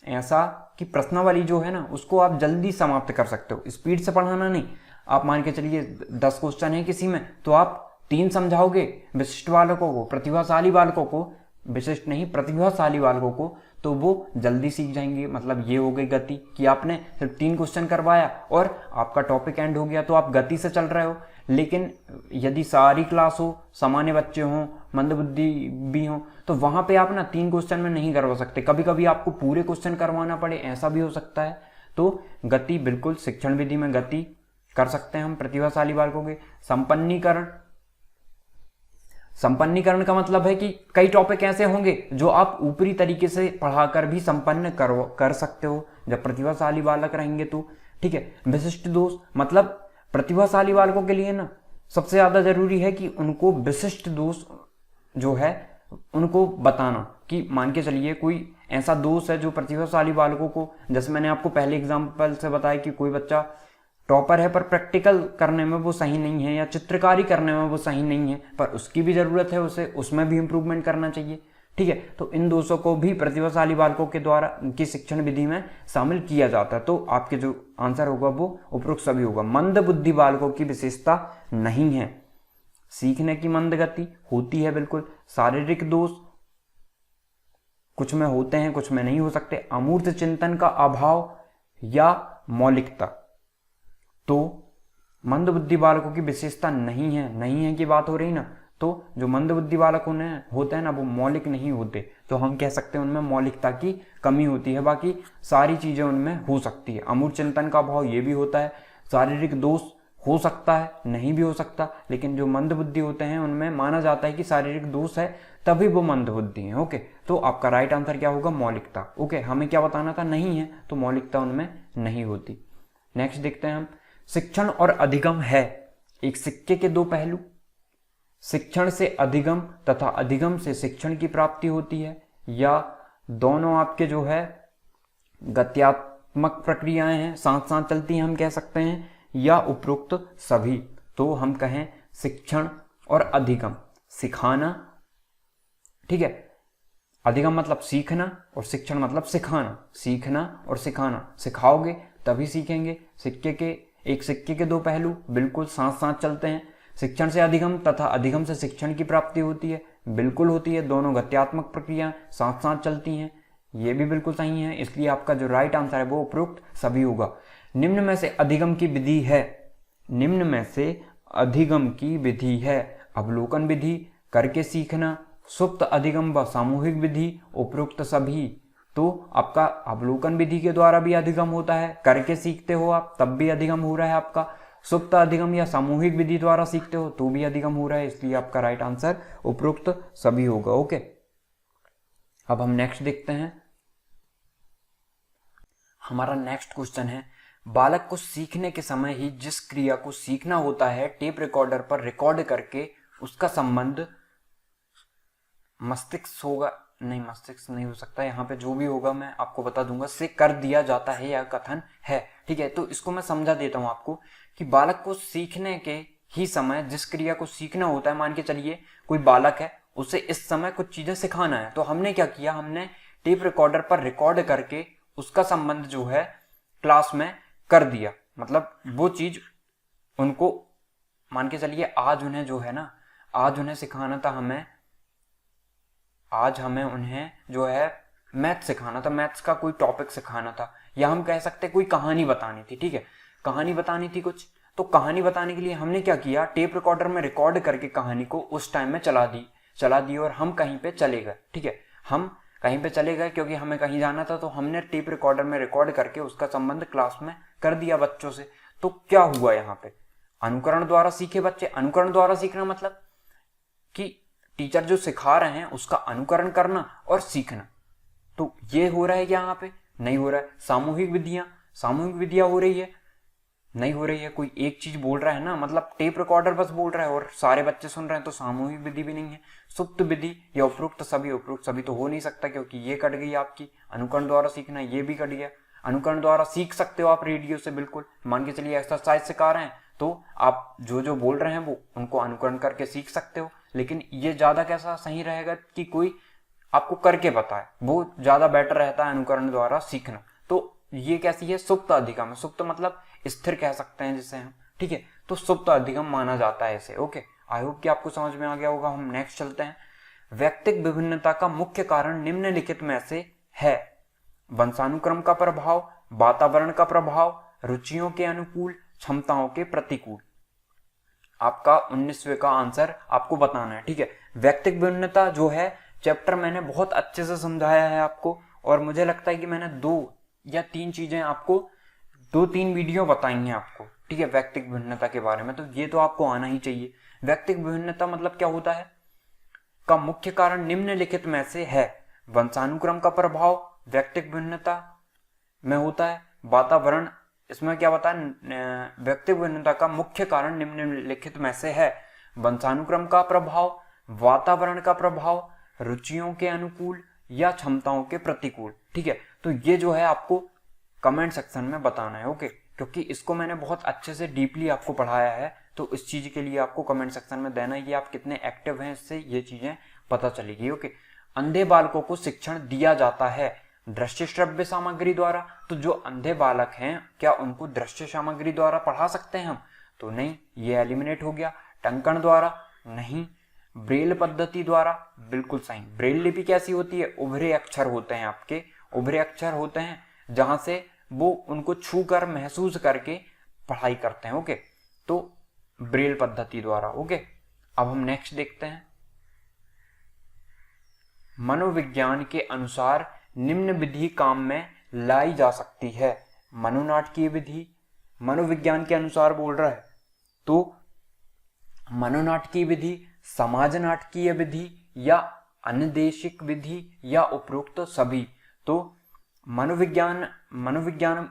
ऐसा कि प्रश्नावली जो है ना उसको आप जल्दी समाप्त कर सकते हो, स्पीड से पढ़ाना नहीं। आप मान के चलिए 10 क्वेश्चन है किसी में तो आप 3 समझाओगे विशिष्ट बालकों को, प्रतिभाशाली बालकों को, विशिष्ट नहीं प्रतिभाशाली बालकों को, तो वो जल्दी सीख जाएंगे। मतलब ये हो गई गति कि आपने सिर्फ 3 क्वेश्चन करवाया और आपका टॉपिक एंड हो गया, तो आप गति से चल रहे हो। लेकिन यदि सारी क्लास हो, सामान्य बच्चे हों, मंदबुद्धि भी हों, तो वहां पे आप ना 3 क्वेश्चन में नहीं करवा सकते, कभी कभी आपको पूरे क्वेश्चन करवाना पड़े, ऐसा भी हो सकता है। तो गति बिल्कुल शिक्षण विधि में गति कर सकते हैं हम प्रतिभाशाली बालकों के। संपन्नीकरण का मतलब है कि कई टॉपिक ऐसे होंगे जो आप ऊपरी तरीके से पढ़ाकर भी संपन्न कर सकते हो जब प्रतिभाशाली बालक रहेंगे तो, ठीक है। विशिष्ट दोष मतलब प्रतिभाशाली बालकों के लिए ना सबसे ज्यादा जरूरी है कि उनको विशिष्ट दोष जो है उनको बताना, कि मान के चलिए कोई ऐसा दोष है जो प्रतिभाशाली बालकों को, जैसे मैंने आपको पहले एग्जाम्पल से बताया कि कोई बच्चा टॉपर है पर प्रैक्टिकल करने में वो सही नहीं है, या चित्रकारी करने में वो सही नहीं है, पर उसकी भी जरूरत है, उसे उसमें भी इम्प्रूवमेंट करना चाहिए, ठीक है। तो इन दोषों को भी प्रतिभाशाली बालकों के द्वारा की शिक्षण विधि में शामिल किया जाता है। तो आपके जो आंसर होगा वो उपरोक्त सभी होगा। मंद बुद्धि बालकों की विशेषता नहीं है, सीखने की मंद गति होती है बिल्कुल। शारीरिक दोष कुछ में होते हैं, कुछ में नहीं हो सकते। अमूर्त चिंतन का अभाव या मौलिकता, तो मंद बुद्धि बालकों की विशेषता नहीं है की बात हो रही ना, तो जो मंद बुद्धि बालक होते हैं ना वो मौलिक नहीं होते, तो हम कह सकते हैं उनमें मौलिकता की कमी होती है, बाकी सारी चीजें उनमें हो सकती है। अमूर्त चिंतन का अभाव ये भी होता है, शारीरिक दोष हो सकता है, नहीं भी हो सकता, लेकिन जो मंद बुद्धि होते हैं उनमें माना जाता है कि शारीरिक दोष है तभी वो मंद बुद्धि है। ओके, तो आपका राइट आंसर क्या होगा, मौलिकता। ओके, हमें क्या बताना था, नहीं है, तो मौलिकता उनमें नहीं होती। नेक्स्ट देखते हैं हम, शिक्षण और अधिगम है एक सिक्के के 2 पहलू। शिक्षण से अधिगम तथा अधिगम से शिक्षण की प्राप्ति होती है, या दोनों आपके जो है गत्यात्मक प्रक्रियाएं हैं, साथ साथ चलती हैं हम कह सकते हैं, या उपरोक्त सभी। तो हम कहें शिक्षण और अधिगम, सिखाना, ठीक है। अधिगम मतलब सीखना और शिक्षण मतलब सिखाना, सीखना और सिखाना, सिखाओगे तभी सीखेंगे। एक सिक्के के 2 पहलू बिल्कुल साथ साथ चलते हैं। शिक्षण से अधिगम तथा अधिगम से शिक्षण की प्राप्ति होती है, बिल्कुल होती है। दोनों गत्यात्मक प्रक्रिया साथ साथ चलती हैं, ये भी बिल्कुल सही है। इसलिए आपका जो राइट आंसर है वो उपरोक्त सभी होगा। निम्न में से अधिगम की विधि है, निम्न में से अधिगम की विधि है अवलोकन विधि, करके सीखना, सुप्त अधिगम व सामूहिक विधि, उपरोक्त सभी। तो आपका अवलोकन विधि के द्वारा भी अधिगम होता है, करके सीखते हो आप तब भी अधिगम हो रहा है आपका। सुप्त अधिगम या सामूहिक विधि द्वारा सीखते हो तो भी अधिगम हो रहा है, इसलिए आपका राइट आंसर उपरोक्त सभी होगा। ओके, अब हम नेक्स्ट देखते हैं। हमारा नेक्स्ट क्वेश्चन है, बालक को सीखने के समय ही जिस क्रिया को सीखना होता है टेप रिकॉर्डर पर रिकॉर्ड करके उसका संबंध मस्तिष्क होगा, नहीं मस्तिष्क नहीं हो सकता, यहाँ पे जो भी होगा मैं आपको बता दूंगा, से कर दिया जाता है, यह कथन है, ठीक है। तो इसको मैं समझा देता हूं आपको कि बालक को सीखने के ही समय जिस क्रिया को सीखना होता है, मान के चलिए कोई बालक है, उसे इस समय कुछ चीजें सिखाना है, तो हमने क्या किया, हमने टेप रिकॉर्डर पर रिकॉर्ड करके उसका संबंध जो है क्लास में कर दिया, मतलब वो चीज उनको मान के चलिए आज उन्हें जो है ना, आज उन्हें सिखाना था आज हमें उन्हें जो है मैथ सिखाना था, मैथ्स का कोई टॉपिक सिखाना था, या हम कह सकते कोई कहानी बतानी थी। ठीक है, कहानी बतानी थी कुछ, तो कहानी बताने के लिए हमने क्या किया, टेप रिकॉर्डर में रिकॉर्ड करके कहानी को उस टाइम में चला दी और हम कहीं पे चले गए। ठीक है, हम कहीं पे चले गए क्योंकि हमें कहीं जाना था, तो हमने टेप रिकॉर्डर में रिकॉर्ड करके उसका संबंध क्लास में कर दिया बच्चों से। तो क्या हुआ यहाँ पे, अनुकरण द्वारा सीखे बच्चे। अनुकरण द्वारा सीखना मतलब कि टीचर जो सिखा रहे हैं उसका अनुकरण करना और सीखना। तो ये हो रहा है यहाँ पे, नहीं हो रहा है। सामूहिक विधियां हो रही है, नहीं हो रही है। कोई एक चीज बोल रहा है ना, मतलब टेप रिकॉर्डर बस बोल रहा है और सारे बच्चे सुन रहे हैं, तो सामूहिक विधि भी नहीं है। सुप्त विधि या उपरोक्त सभी तो हो नहीं सकता, क्योंकि ये कट गई आपकी। अनुकरण द्वारा सीखना, ये भी कट गया। अनुकरण द्वारा सीख सकते हो आप रेडियो से, बिल्कुल मान के चलिए एक्सरसाइज सिखा रहे हैं तो आप जो बोल रहे हैं वो उनको अनुकरण करके सीख सकते हो। लेकिन ये ज्यादा कैसा सही रहेगा कि कोई आपको करके बताए, वो ज्यादा बेटर रहता है अनुकरण द्वारा सीखना। तो ये कैसी है, सुप्त अधिगम। सुप्त मतलब स्थिर कह सकते हैं जिसे हम। ठीक है, तो सुप्त अधिगम माना जाता है इसे। ओके, आई होप कि आपको समझ में आ गया होगा। हम नेक्स्ट चलते हैं। व्यक्तिक विभिन्नता का मुख्य कारण निम्नलिखित में से है। वंशानुक्रम का प्रभाव, वातावरण का प्रभाव, रुचियों के अनुकूल, क्षमताओं के प्रतिकूल। आपका 19वें का आंसर आपको बताना है। ठीक है, व्यक्तिक विभिन्नता जो है चैप्टर मैंने बहुत अच्छे से समझाया है आपको, और मुझे लगता है कि मैंने 2 या 3 चीजें आपको 2-3 वीडियो बताई हैं आपको। ठीक है, व्यक्तिक विभिन्नता के बारे में, तो ये तो आपको आना ही चाहिए। व्यक्तिक विभिन्नता मतलब क्या होता है, का मुख्य कारण निम्नलिखित में से है। वंशानुक्रम का प्रभाव व्यक्तिक विभिन्नता में होता है। वातावरण, इसमें क्या बताया, व्यक्तिक विभिन्नता का मुख्य कारण निम्नलिखित में से है। वंशानुक्रम का प्रभाव, वातावरण का प्रभाव, रुचियों के अनुकूल या क्षमताओं के प्रतिकूल। ठीक है, तो ये जो है आपको कमेंट सेक्शन में बताना है। ओके, क्योंकि इसको मैंने बहुत अच्छे से डीपली आपको पढ़ाया है, तो इस चीज के लिए आपको कमेंट सेक्शन में देना है कि आप कितने एक्टिव हैं, इससे ये चीजें पता चलेगी। ओके, अंधे बालकों को शिक्षण दिया जाता है दृश्य श्रव्य सामग्री द्वारा। तो जो अंधे बालक हैं, क्या उनको दृश्य सामग्री द्वारा पढ़ा सकते हैं हम, तो नहीं, ये एलिमिनेट हो गया। टंकण द्वारा, नहीं। ब्रेल पद्धति द्वारा, बिल्कुल सही। ब्रेल लिपि कैसी होती है, उभरे अक्षर होते हैं आपके, उभरे अक्षर होते हैं जहां से वो उनको छू कर महसूस करके पढ़ाई करते हैं। ओके, तो ब्रेल पद्धति द्वारा। ओके, अब हम नेक्स्ट देखते हैं। मनोविज्ञान के अनुसार निम्न विधि काम में लाई जा सकती है। मनोनाटकीय विधि, मनोविज्ञान के अनुसार बोल रहा है, तो मनोनाटकीय विधि, समाज नाटकीय विधि या अनुदेशिक विधि या उपरोक्त सभी। तो मनोविज्ञान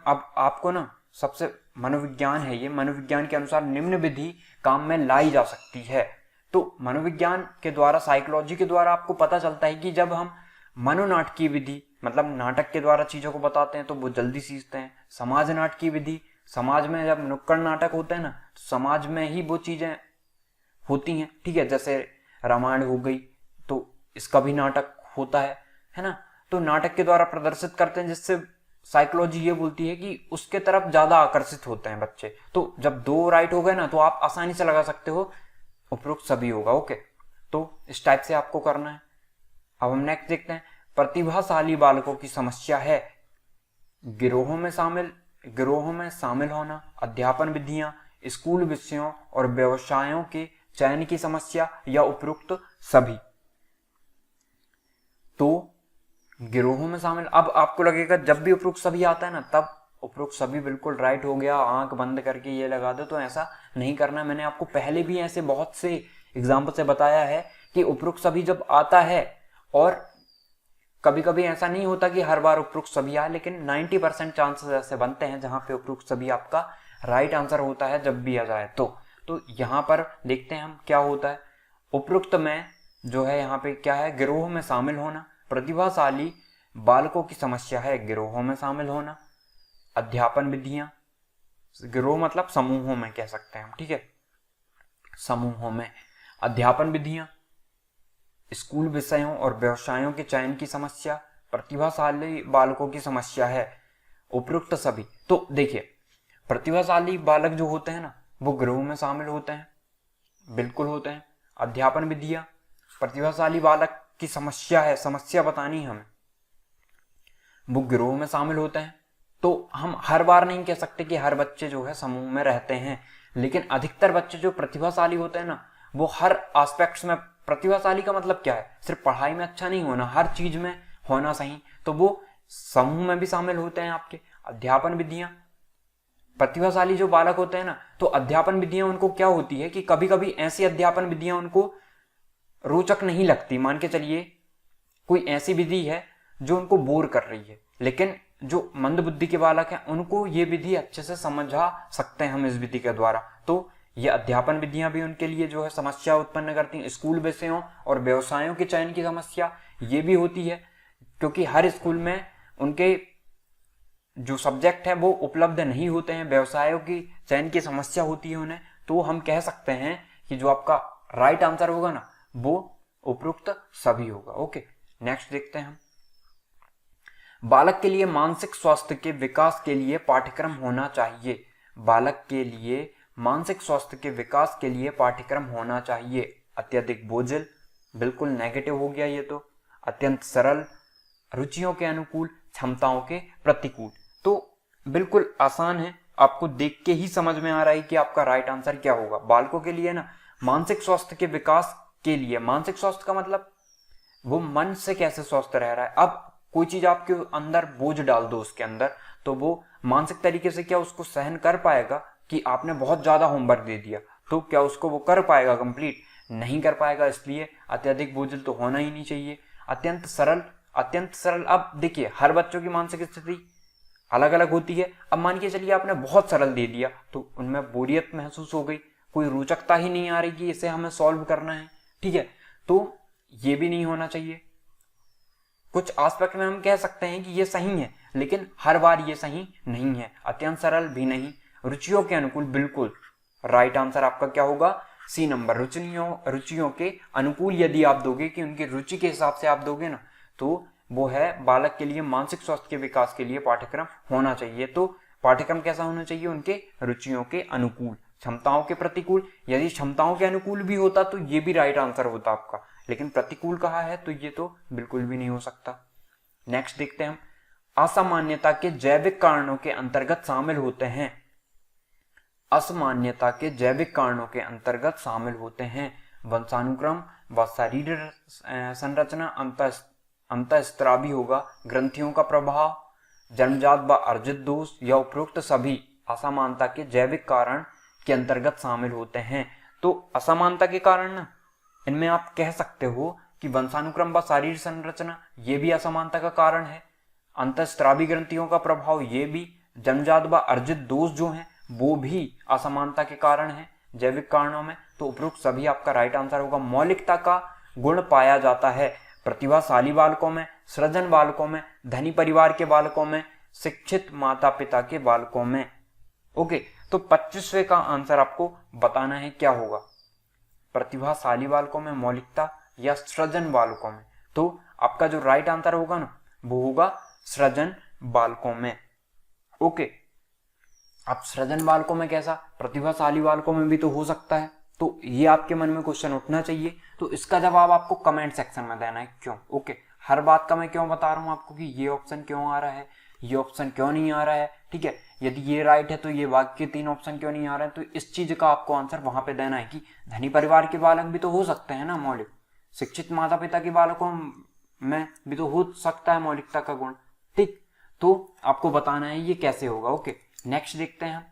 अब आपको ना सबसे, मनोविज्ञान है ये, मनोविज्ञान के अनुसार निम्न विधि काम में लाई जा सकती है। तो मनोविज्ञान के द्वारा, साइकोलॉजी के द्वारा आपको पता चलता है कि जब हम मनोनाटकीय विधि मतलब नाटक के द्वारा चीजों को बताते हैं तो वो जल्दी सीखते हैं। समाज नाटकीय विधि, समाज में जब नुक्कड़ नाटक होते हैं ना, तो समाज में ही वो चीजें होती हैं। ठीक है, जैसे रामायण हो गई, तो इसका भी नाटक होता है ना। तो नाटक के द्वारा प्रदर्शित करते हैं, जिससे साइकोलॉजी ये बोलती है कि उसके तरफ ज्यादा आकर्षित होते हैं बच्चे। तो जब 2 राइट हो गए ना, तो आप आसानी से लगा सकते हो उपरोक्त सभी होगा। ओके, तो इस टाइप से आपको करना है। अब हम नेक्स्ट देखते हैं। प्रतिभाशाली बालकों की समस्या है गिरोहों में शामिल होना, अध्यापन विधियां, स्कूल विषयों और व्यवसायों के चयन की समस्या या उपरोक्त सभी। तो गिरोहों में शामिल, अब आपको लगेगा जब भी उपरोक्त सभी आता है ना, तब उपरोक्त सभी बिल्कुल राइट हो गया, आंख बंद करके ये लगा दो, तो ऐसा नहीं करना। मैंने आपको पहले भी ऐसे बहुत से एग्जाम्पल से बताया है कि उपरोक्त सभी जब आता है, और कभी कभी ऐसा नहीं होता कि हर बार उपरोक्त सभी आए, लेकिन 90% चांसेस ऐसे बनते हैं जहां पे उपरोक्त सभी आपका राइट आंसर होता है जब भी आ जाए। तो यहां पर देखते हैं हम क्या होता है। उपरोक्त में जो है यहाँ पे क्या है, गिरोह में शामिल होना, प्रतिभाशाली बालकों की समस्या है गिरोहों में शामिल होना, अध्यापन विधियां, गिरोह मतलब समूहों में कह सकते हैं हम। ठीक है, समूहों में अध्यापन विधियां, स्कूल विषयों और व्यवसायों के चयन की समस्या, प्रतिभाशाली बालकों की समस्या है उपरोक्त सभी। तो देखिए, प्रतिभाशाली बालक जो होते हैं ना, वो गिरोह में शामिल होते हैं, बिल्कुल होते हैं। अध्यापन विधियां, प्रतिभाशाली बालक की समस्या है, समस्या बतानी है हमें, वो गिरोह में शामिल होते हैं। तो हम हर बार नहीं कह सकते कि हर बच्चे जो है समूह में रहते हैं, लेकिन अधिकतर बच्चे जो प्रतिभाशाली होते हैं ना, वो हर एस्पेक्ट्स में, प्रतिभाशाली का मतलब क्या है, सिर्फ पढ़ाई में अच्छा नहीं होना, हर चीज में होना सही, तो वो समूह में भी शामिल होते हैं आपके। अध्यापन विधियां, प्रतिभाशाली जो बालक होते हैं ना, तो अध्यापन विधियां उनको क्या होती है कि कभी कभी ऐसी अध्यापन विधियां उनको रोचक नहीं लगती। मान के चलिए कोई ऐसी विधि है जो उनको बोर कर रही है, लेकिन जो मंद बुद्धि के बालक हैं उनको ये विधि अच्छे से समझा सकते हैं हम इस विधि के द्वारा। तो ये अध्यापन विधियां भी उनके लिए जो है समस्या उत्पन्न करती हैं। स्कूल विषयों और व्यवसायों के चयन की समस्या ये भी होती है, क्योंकि हर स्कूल में उनके जो सब्जेक्ट है वो उपलब्ध नहीं होते हैं, व्यवसायों की चयन की समस्या होती है उन्हें। तो हम कह सकते हैं कि जो आपका राइट आंसर होगा ना, वो उपरोक्त सभी होगा। ओके, नेक्स्ट देखते हैं हम। बालक के लिए मानसिक स्वास्थ्य के विकास के लिए पाठ्यक्रम होना चाहिए। बालक के लिए मानसिक स्वास्थ्य के विकास के लिए पाठ्यक्रम होना चाहिए। अत्यधिक बोझिल, बिल्कुल नेगेटिव हो गया ये तो। अत्यंत सरल, रुचियों के अनुकूल, क्षमताओं के प्रतिकूल। तो बिल्कुल आसान है, आपको देख के ही समझ में आ रहा है कि आपका राइट आंसर क्या होगा। बालकों के लिए ना मानसिक स्वास्थ्य के विकास के लिए, मानसिक स्वास्थ्य का मतलब वो मन से कैसे स्वस्थ रह रहा है। अब कोई चीज आपके अंदर बोझ डाल दो उसके अंदर, तो वो मानसिक तरीके से क्या उसको सहन कर पाएगा कि आपने बहुत ज्यादा होमवर्क दे दिया, तो क्या उसको वो कर पाएगा कंप्लीट? नहीं कर पाएगा। इसलिए अत्यधिक बोझिल तो होना ही नहीं चाहिए। अत्यंत सरल, अत्यंत सरल, अब देखिए हर बच्चों की मानसिक स्थिति अलग अलग होती है। अब मान के चलिए आपने बहुत सरल दे दिया तो उनमें बोरियत महसूस हो गई, कोई रोचकता ही नहीं आ रही कि इसे हमें सॉल्व करना है, ठीक है, तो ये भी नहीं होना चाहिए। कुछ एस्पेक्ट में हम कह सकते हैं कि ये सही है, लेकिन हर बार ये सही नहीं है। अत्यंत सरल भी नहीं, रुचियों के अनुकूल, बिल्कुल राइट आंसर आपका क्या होगा? C number. रुचियों के अनुकूल यदि आप दोगे, कि उनकी रुचि के हिसाब से आप दोगे ना, तो वो है बालक के लिए मानसिक स्वास्थ्य के विकास के लिए पाठ्यक्रम होना चाहिए। तो पाठ्यक्रम कैसा होना चाहिए? उनके रुचियों के अनुकूल, क्षमताओं के प्रतिकूल। यदि क्षमताओं के अनुकूल भी होता तो ये भी राइट आंसर होता आपका, लेकिन प्रतिकूल कहा है तो ये तो बिल्कुल भी नहीं हो सकता। नेक्स्ट देखते हैं हम। असामान्यता के जैविक कारणों के अंतर्गत शामिल होते हैं। असामान्यता के जैविक कारणों के अंतर्गत शामिल होते हैं वंशानुक्रम व शरीर संरचना, अंतःस्त्रावी होगा, ग्रंथियों का प्रभाव, जन्मजात व अर्जित दोष, या उपरोक्त सभी असमानता के जैविक कारण के अंतर्गत शामिल होते हैं। तो असमानता के कारण ना, इनमें आप कह सकते हो कि वंशानुक्रम व शारीर संरचना ये भी असमानता का कारण है, अंतःस्त्रावी ग्रंथियों का प्रभाव ये भी, जन्मजात व अर्जित दोष जो हैं वो भी असमानता के कारण है जैविक कारणों में। तो उपरोक्त सभी आपका राइट आंसर होगा। मौलिकता का गुण पाया जाता है प्रतिभाशाली बालकों में, सृजन बालकों में, धनी परिवार के बालकों में, शिक्षित माता पिता के बालकों में। ओके, तो 25वें का आंसर आपको बताना है क्या होगा, प्रतिभाशाली बालकों में, मौलिकता, या सृजन बालकों में। तो आपका जो राइट आंसर होगा ना, वो होगा सृजन बालकों में। ओके, अब सृजन बालकों में कैसा? प्रतिभाशाली बालकों में भी तो हो सकता है। तो ये आपके मन में क्वेश्चन उठना चाहिए, तो इसका जवाब आपको कमेंट सेक्शन में देना है। क्यों? ओके, हर बात का मैं क्यों बता रहा हूं आपको कि ये ऑप्शन क्यों आ रहा है, ये ऑप्शन क्यों नहीं आ रहा है, ठीक है। यदि ये राइट है तो ये बाकी के 3 ऑप्शन क्यों नहीं आ रहे हैं, तो इस चीज का आपको आंसर वहां पे देना है कि धनी परिवार के बालक भी तो हो सकते हैं ना मौलिक, शिक्षित माता पिता के बालकों में भी तो हो सकता है मौलिकता का गुण, ठीक। तो आपको बताना है ये कैसे होगा। ओके, नेक्स्ट देखते हैं हम।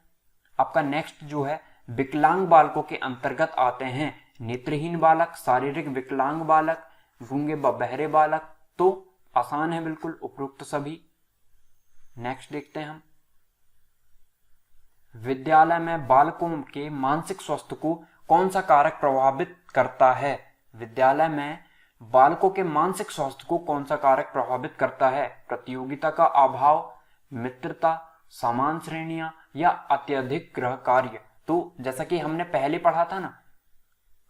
आपका नेक्स्ट जो है विकलांग बालकों के अंतर्गत आते हैं नेत्रहीन बालक, शारीरिक विकलांग बालक, गूंगे व बहरे बालक। तो आसान है बिल्कुल उपरोक्त सभी। नेक्स्ट देखते हैं हम। विद्यालय में बालकों के मानसिक स्वास्थ्य को कौन सा कारक प्रभावित करता है? विद्यालय में बालकों के मानसिक स्वास्थ्य को कौन सा कारक प्रभावित करता है? प्रतियोगिता का अभाव, मित्रता, समान श्रेणियां, या अत्यधिक गृह कार्य। तो जैसा कि हमने पहले पढ़ा था ना,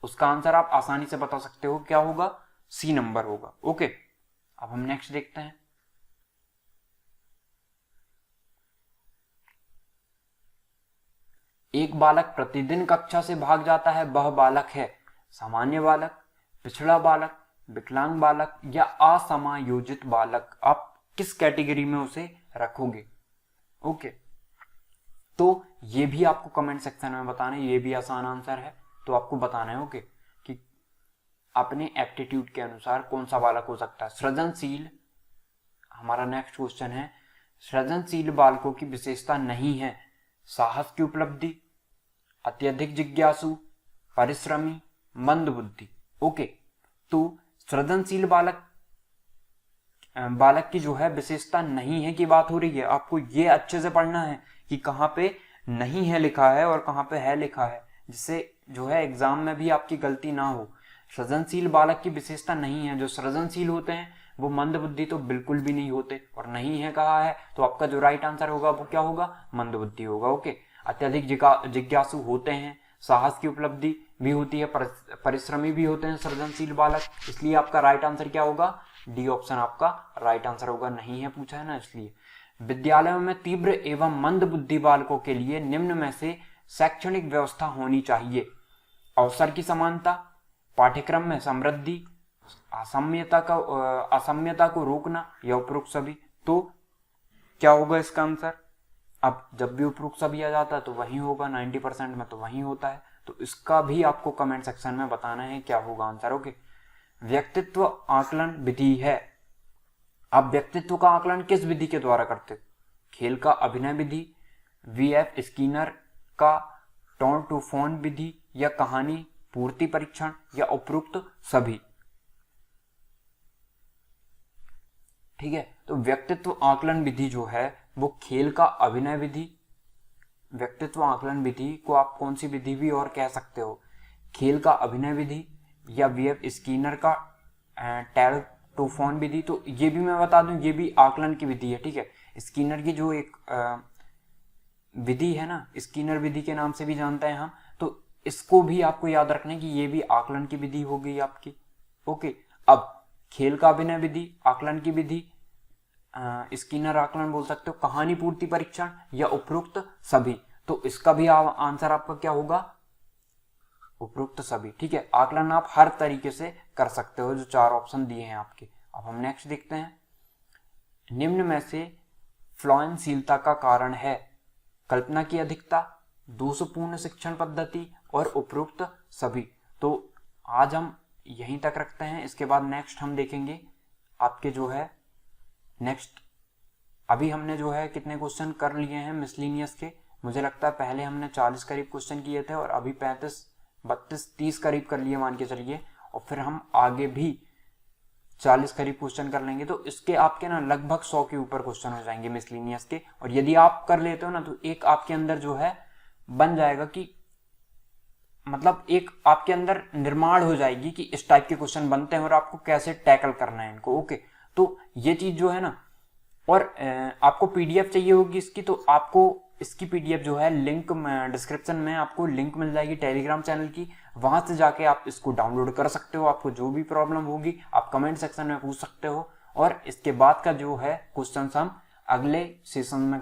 उसका आंसर आप आसानी से बता सकते हो क्या होगा, सी नंबर होगा। ओके, अब हम नेक्स्ट देखते हैं। एक बालक प्रतिदिन कक्षा से भाग जाता है, वह बालक है सामान्य बालक, पिछड़ा बालक, विकलांग बालक या असमायोजित बालक। आप किस कैटेगरी में उसे रखोगे? ओके, तो ये भी आपको कमेंट सेक्शन में बताना है, ये भी आसान आंसर है, तो आपको बताना है ओके कि अपने एप्टीट्यूड के अनुसार कौन सा बालक हो सकता है। सृजनशील, हमारा नेक्स्ट क्वेश्चन है, सृजनशील बालकों की विशेषता नहीं है साहस की उपलब्धि, अत्यधिक जिज्ञासु, परिश्रमी, मंद बुद्धि। ओके, तो सृजनशील बालक की जो है विशेषता नहीं है की बात हो रही है। आपको ये अच्छे से पढ़ना है कि कहाँ पे नहीं है लिखा है और कहाँ पे है लिखा है, जिससे जो है एग्जाम में भी आपकी गलती ना हो। सृजनशील बालक की विशेषता नहीं है, जो सृजनशील होते हैं वो मंद बुद्धि तो बिल्कुल भी नहीं होते, और नहीं है कहा है तो आपका जो राइट आंसर होगा वो क्या होगा? मंद बुद्धि होगा। ओके, अत्यधिक जिज्ञासु होते हैं, साहस की उपलब्धि भी होती है, परिश्रमी भी होते हैं सृजनशील बालक, इसलिए आपका राइट आंसर क्या होगा? डी ऑप्शन आपका राइट आंसर होगा। नहीं है पूछा है ना, इसलिए। विद्यालयों में तीव्र एवं मंद बुद्धि बालकों के लिए निम्न में से शैक्षणिक व्यवस्था होनी चाहिए: अवसर की समानता, पाठ्यक्रम में समृद्धि, असाम्यता को रोकना या उपरोक्त सभी। तो क्या होगा इसका आंसर? अब जब भी उपरोक्त सभी आ जाता है तो वही होगा, 90% में तो वही होता है, तो इसका भी आपको कमेंट सेक्शन में बताना है क्या होगा आंसर। ओके, व्यक्तित्व आकलन विधि है। आप व्यक्तित्व का आकलन किस विधि के द्वारा करते? खेल का अभिनय विधि, वीएफ स्किनर का टोन टू फोन विधि या कहानी पूर्ति परीक्षण या उपरोक्त सभी। ठीक है, तो व्यक्तित्व आकलन विधि जो है वो खेल का अभिनय विधि, व्यक्तित्व आकलन विधि को आप कौन सी विधि भी और कह सकते हो, खेल का अभिनय विधि या वीएफ स्किनर का टैल टू फोन विधि। तो ये भी मैं बता दूं, ये भी आकलन की विधि है। ठीक है, स्किनर की जो एक विधि है ना, स्किनर विधि के नाम से भी जानते हैं हम, तो इसको भी आपको याद रखना है कि ये भी आकलन की विधि हो गई आपकी। ओके, अब खेल का अभिनय विधि आकलन की विधि, स्किनर आकलन बोल सकते हो, कहानी पूर्ति परीक्षण या उपरोक्त सभी। तो इसका भी आंसर आपका क्या होगा? उपरोक्त सभी। ठीक है, आकलन आप हर तरीके से कर सकते हो, जो 4 ऑप्शन दिए हैं आपके। अब हम नेक्स्ट देखते हैं, निम्न में से फ्लुएंसीलता का कारण है: कल्पना की अधिकता, दोषपूर्ण शिक्षण पद्धति और उपरोक्त सभी। तो आज हम यहीं तक रखते हैं, इसके बाद नेक्स्ट हम देखेंगे आपके जो है नेक्स्ट। अभी हमने जो है कितने क्वेश्चन कर लिए हैं मिसलिनियस के, मुझे लगता है पहले हमने 40 करीब क्वेश्चन किए थे और अभी 35, 32, 30 करीब कर लिए मान के चलिए, और फिर हम आगे भी 40 करीब क्वेश्चन कर लेंगे। तो इसके आपके ना लगभग 100 के ऊपर क्वेश्चन हो जाएंगे मिसलिनियस के, और यदि आप कर लेते हो ना तो एक आपके अंदर जो है बन जाएगा कि मतलब एक आपके अंदर निर्माण हो जाएगी कि इस टाइप के क्वेश्चन बनते हैं और आपको कैसे टैकल करना है इनको। ओके, तो ये चीज जो है ना, और आपको पीडीएफ चाहिए होगी इसकी, तो आपको इसकी पीडीएफ जो है लिंक डिस्क्रिप्शन में आपको लिंक मिल जाएगी टेलीग्राम चैनल की, वहां से जाके आप इसको डाउनलोड कर सकते हो। आपको जो भी प्रॉब्लम होगी आप कमेंट सेक्शन में पूछ सकते हो, और इसके बाद का जो है क्वेश्चन हम अगले सेशन में